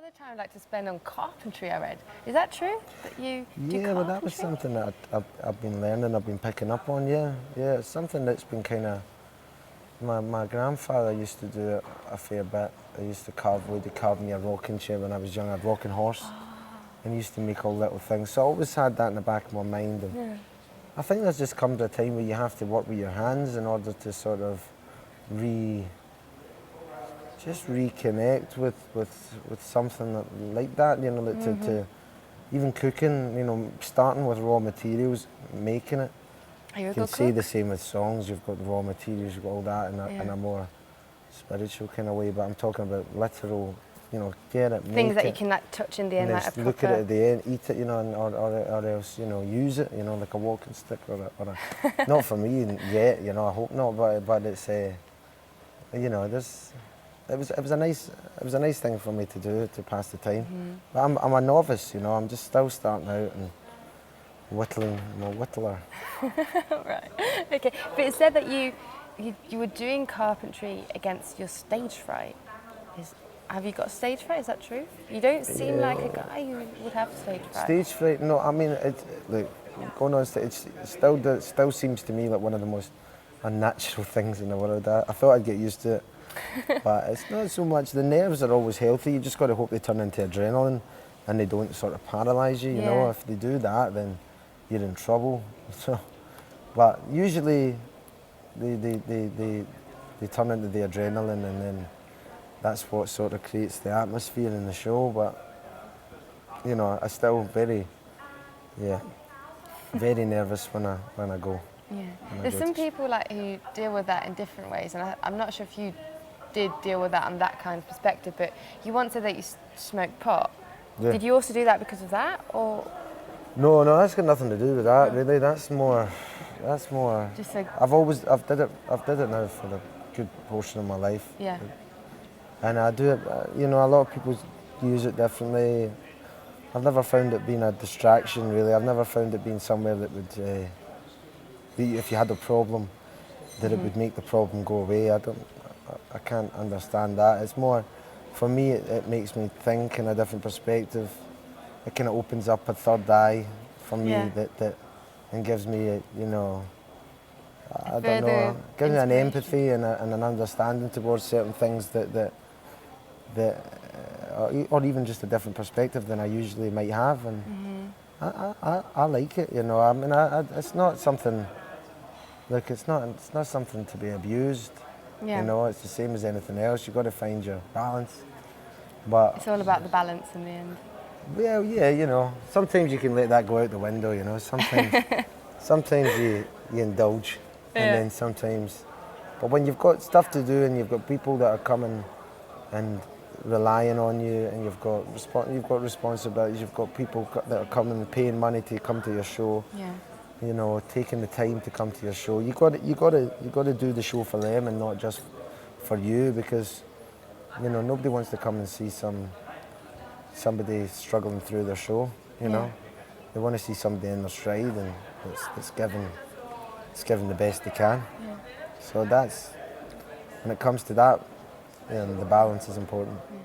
Other time I like to spend on carpentry, I read. Is that true? That you do Yeah, well, that was carpentry? something that I've been learning, I've been picking up on, yeah. Yeah, it's something that's been kind of... My grandfather used to do it a fair bit. He used to carve me a rocking chair when I was young, a rocking horse. And he used to make all little things. So I always had that in the back of my mind. And Yeah. I think there's just come to a time where you have to work with your hands in order to sort of just reconnect with something like that, you know, like to even cooking, you know, starting with raw materials, making it. Are you You a can good say cook? the same with songs, you've got raw materials, you've got all that in Yeah. a more spiritual kind of way, but I'm talking about literal, you know, get it, Things make that you it, can like touch in the and end, then like a look at it proper. at the end, eat it, you know, or else, you know, use it, you know, like a walking stick not for me yet, you know, I hope not, but it's, you know, it was a nice thing for me to do to pass the time. But I'm a novice, you know, I'm just still starting out and whittling, I'm a whittler. Right. Okay. But it said that you were doing carpentry against your stage fright. Have you got stage fright? Is that true? You don't seem like a guy who would have stage fright. Stage fright? No, I mean, going on stage, still seems to me like one of the most unnatural things in the world. I thought I'd get used to it, but it's not so much. The nerves are always healthy. You just got to hope they turn into adrenaline, and they don't sort of paralyse you. You know, Yeah. if they do that, then you're in trouble. So, but usually they turn into the adrenaline, and then that's what sort of creates the atmosphere in the show. But you know, I still yeah, very nervous when I go. Yeah. When I There's go some to people like who deal with that in different ways, and I'm not sure if you did deal with that on that kind of perspective. But you once said that you smoke pot. Yeah. Did you also do that because of that, or No, that's got nothing to do with that. Really, that's more. just like I've did it now for a good portion of my life, yeah? and I do it. You know, a lot of people use it differently. I've never found it being a distraction. Really, I've never found it being somewhere that would, if you had a problem, that it would make the problem go away. I can't understand that. It's more, for me, it makes me think in a different perspective. It kind of opens up a third eye for Yeah. me that and gives me, you know, A I don't further know, gives me an inspiration. empathy and an understanding towards certain things or even just a different perspective than I usually might have, and I like it, you know. I mean, it's not something. Look, it's not something to be abused. Yeah. You know, it's the same as anything else. You've got to find your balance. But It's all about the balance in the end. well, yeah, you know, sometimes you can let that go out the window. You know, sometimes you indulge, and Yeah. then sometimes. But when you've got stuff to do and you've got people that are coming and relying on you, and you've got responsibilities, you've got people that are coming and paying money to come to your show. Yeah. You know, taking the time to come to your show. You got to do the show for them and not just for you, because you know nobody wants to come and see somebody struggling through their show. You Yeah. know, they want to see somebody in their stride and it's given the best they can. Yeah. So that's when it comes to that, the balance is important. Yeah.